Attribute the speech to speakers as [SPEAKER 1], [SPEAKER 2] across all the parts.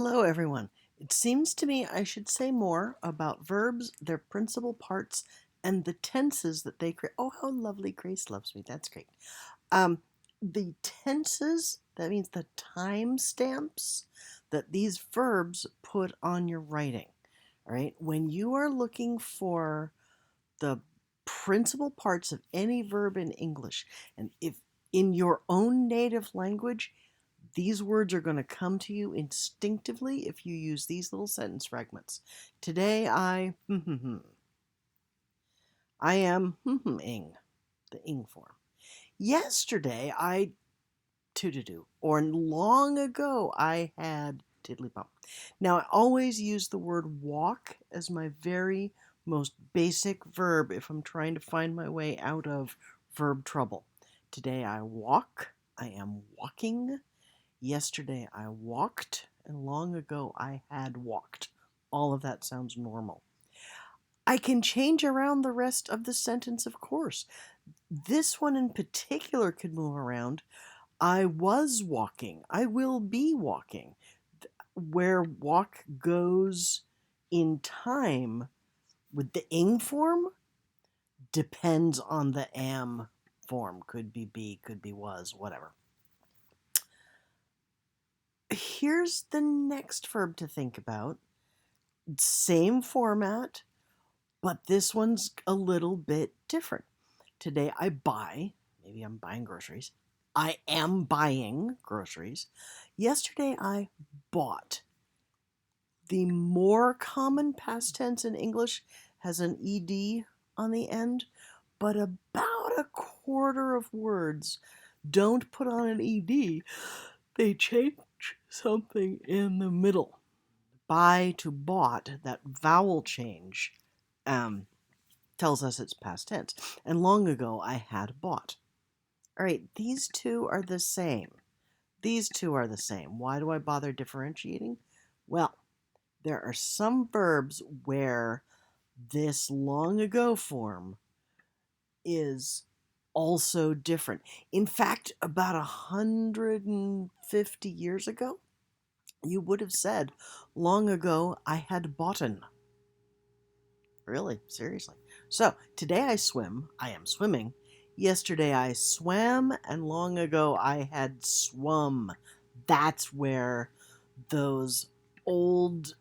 [SPEAKER 1] Hello, everyone. It seems to me I should say more about verbs, their principal parts, and the tenses that they create. Oh, how lovely. Grace loves me. That's great. Um, the tenses, that means the time stamps that these verbs put on your writing. All right. When you are looking for the principal parts of any verb in English, and if in your own native language, these words are going to come to you instinctively if you use these little sentence fragments. Today I am ing, the ing form. Yesterday I to-do-do, or long ago I had tiddly bum. Now I always use the word walk as my very most basic verb if I'm trying to find my way out of verb trouble. Today I walk, I am walking. Yesterday I walked, and long ago I had walked. All of that sounds normal. I can change around the rest of the sentence, of course. This one in particular could move around. I was walking. I will be walking. Where walk goes in time with the ing form depends on the am form. Could be, could be was, whatever. Here's the next verb to think about. Same format, but this one's a little bit different. Today I buy, maybe I'm buying groceries. I am buying groceries. Yesterday I bought. The more common past tense in English has an ed on the end, but about a quarter of words don't put on an ed. They change something in the middle. Buy to bought, that vowel change tells us it's past tense. And long ago, I had bought. All right, these two are the same. These two are the same. Why do I bother differentiating? Well, there are some verbs where this long ago form is also different. In fact, about 150 years ago, you would have said, long ago I had boughten. Really, seriously. So, today I swim, I am swimming. Yesterday I swam, and long ago I had swum. That's where those old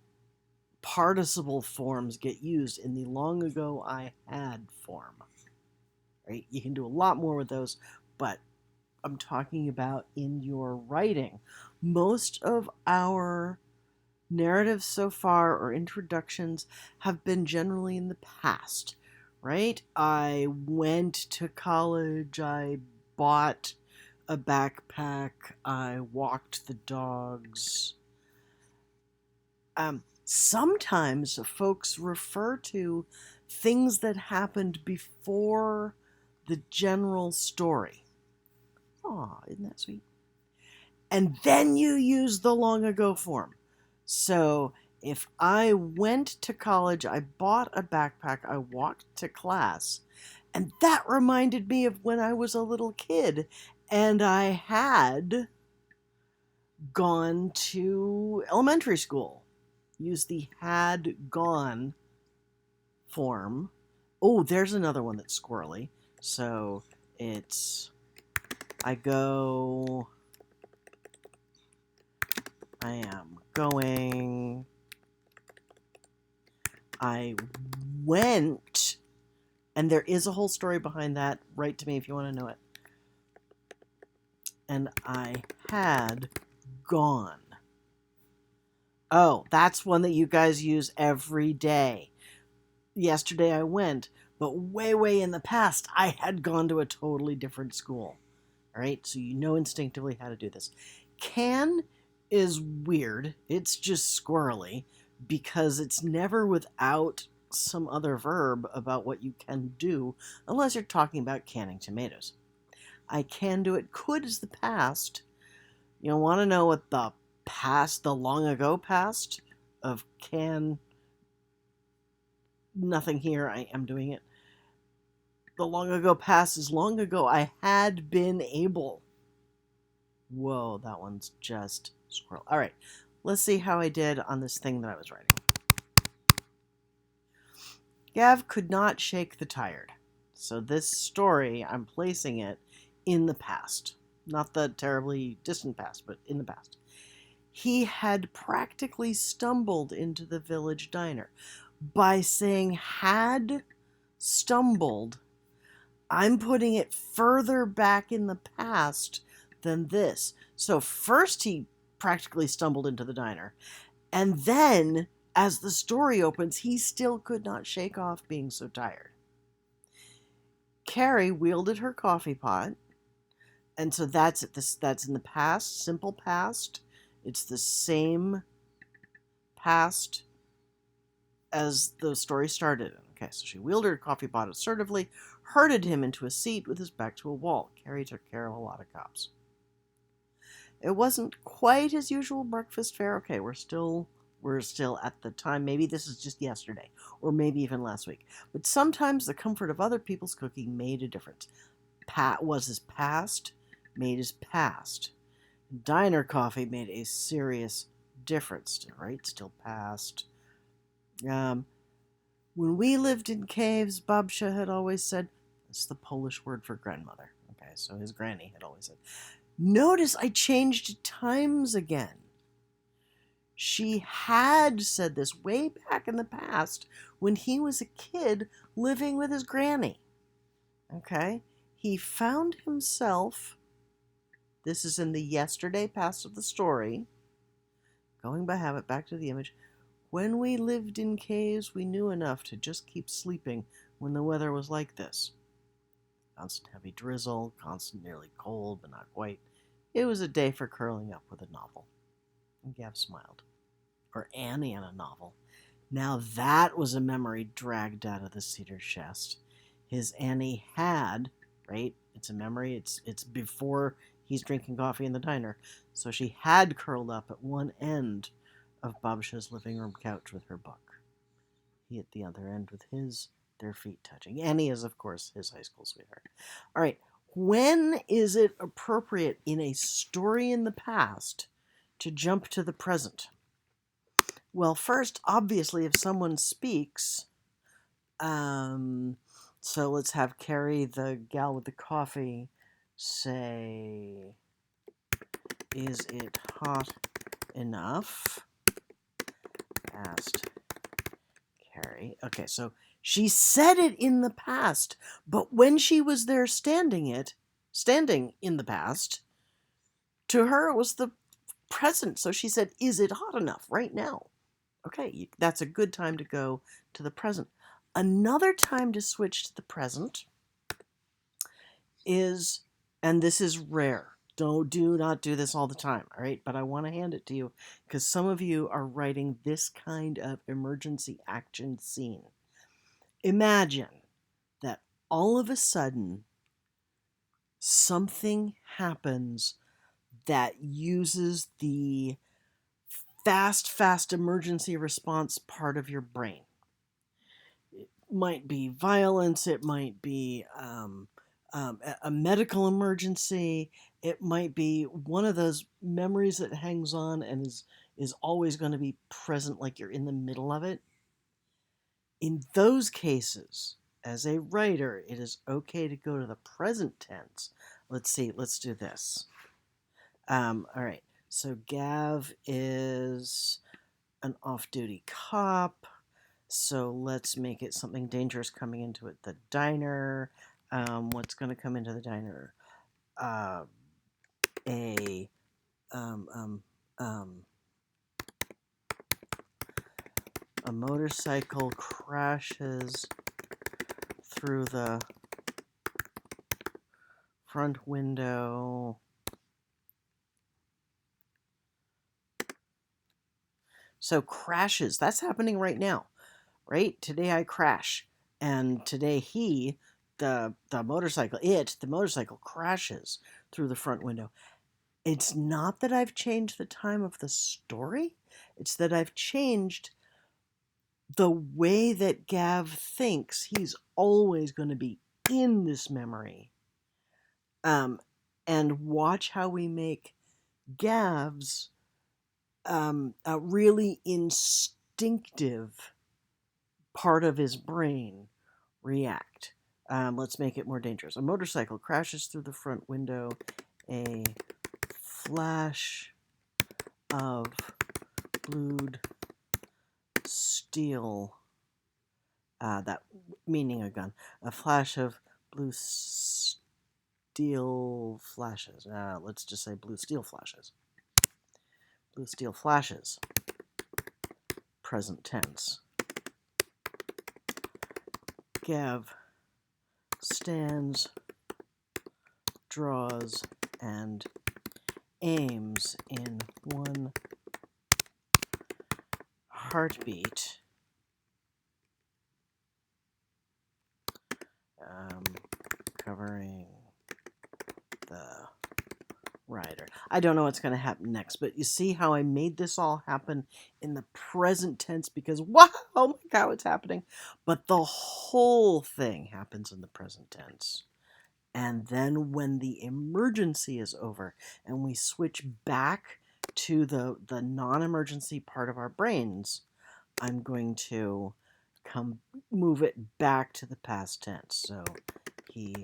[SPEAKER 1] participle forms get used in the long ago I had form. Right? You can do a lot more with those, but I'm talking about in your writing. Most of our narratives so far or introductions have been generally in the past, right? I went to college, I bought a backpack, I walked the dogs. Sometimes folks refer to things that happened before the general story. Aw, isn't that sweet? And then you use the long ago form. So if I went to college, I bought a backpack, I walked to class, and that reminded me of when I was a little kid and I had gone to elementary school. Use the had gone form. Oh, there's another one that's squirrely. So it's I go, I am going, I went, and there is a whole story behind that. Write to me if you want to know it. And I had gone. Oh, that's one that you guys use every day. Yesterday I went, but way, way in the past, I had gone to a totally different school. All right, so you know instinctively how to do this. Can is weird. It's just squirrely because it's never without some other verb about what you can do, unless you're talking about canning tomatoes. I can do it. Could is the past. You want to know what the past, the long ago past of can, nothing here, I am doing it. The long ago past is long ago I had been able. Whoa, that one's just squirrel. All right, let's see how I did on this thing that I was writing. Gav could not shake the tired. So this story, I'm placing it in the past. Not the terribly distant past, but in the past. He had practically stumbled into the village diner. By saying had stumbled, I'm putting it further back in the past than this. So first he practically stumbled into the diner. And then, as the story opens, he still could not shake off being so tired. Carrie wielded her coffee pot. And so that's it. That's in the past, simple past. It's the same past as the story started. Okay, so she wielded her coffee pot assertively, herded him into a seat with his back to a wall. Carrie took care of a lot of cups. It wasn't quite his usual breakfast fare. Okay, we're still at the time. Maybe this is just yesterday, or maybe even last week. But sometimes the comfort of other people's cooking made a difference. Was his past made his past. Diner coffee made a serious difference, right? Still past. When we lived in caves, Babcia had always said, it's the Polish word for grandmother. Okay, so his granny had always said, notice I changed times again. She had said this way back in the past when he was a kid living with his granny. Okay, he found himself, this is in the yesterday past of the story, going by habit back to the image, when we lived in caves, we knew enough to just keep sleeping when the weather was like this. Constant heavy drizzle, constant nearly cold, but not quite. It was a day for curling up with a novel. And Gav smiled. Or Annie and a novel. Now that was a memory dragged out of the cedar chest. His Annie had, right? It's a memory. It's before he's drinking coffee in the diner. So she had curled up at one end of Babcia's living room couch with her book. He at the other end with their feet touching. Annie is, of course, his high school sweetheart. All right. When is it appropriate in a story in the past to jump to the present? Well, first, obviously, if someone speaks, so let's have Carrie, the gal with the coffee, say, is it hot enough? Asked Carrie. Okay, so she said it in the past, but when she was there standing in the past, to her it was the present. So she said, is it hot enough right now? Okay, that's a good time to go to the present. Another time to switch to the present is, and this is rare, do not do this all the time, all right? But I want to hand it to you because some of you are writing this kind of emergency action scene. Imagine that all of a sudden something happens that uses the fast emergency response part of your brain. It might be violence, it might be a medical emergency, it might be one of those memories that hangs on and is always going to be present, like you're in the middle of it. In those cases, as a writer, it is okay to go to the present tense. Let's see, let's do this. All right, so Gav is an off-duty cop. So let's make it something dangerous coming into it. The diner. What's going to come into the diner? A motorcycle crashes through the front window. So crashes, that's happening right now, right? Today I crash, and today the motorcycle crashes through the front window. It's not that I've changed the time of the story, it's that I've changed the way that Gav thinks he's always going to be in this memory. And watch how we make Gav's a really instinctive part of his brain react. Let's make it more dangerous. A motorcycle crashes through the front window. A flash of blued steel, that meaning a gun. A flash of blue steel flashes. Let's just say blue steel flashes. Blue steel flashes. Present tense. Gav stands, draws, and aims in one heartbeat, covering the rider. I don't know what's going to happen next, but you see how I made this all happen in the present tense because, wow, oh my God, what's happening? But the whole thing happens in the present tense. And then when the emergency is over and we switch back to the non-emergency part of our brains, I'm going to move it back to the past tense. So he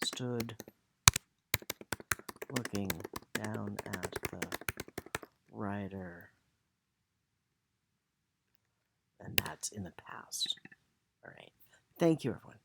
[SPEAKER 1] stood looking down at the rider, and that's in the past. All right. Thank you, everyone.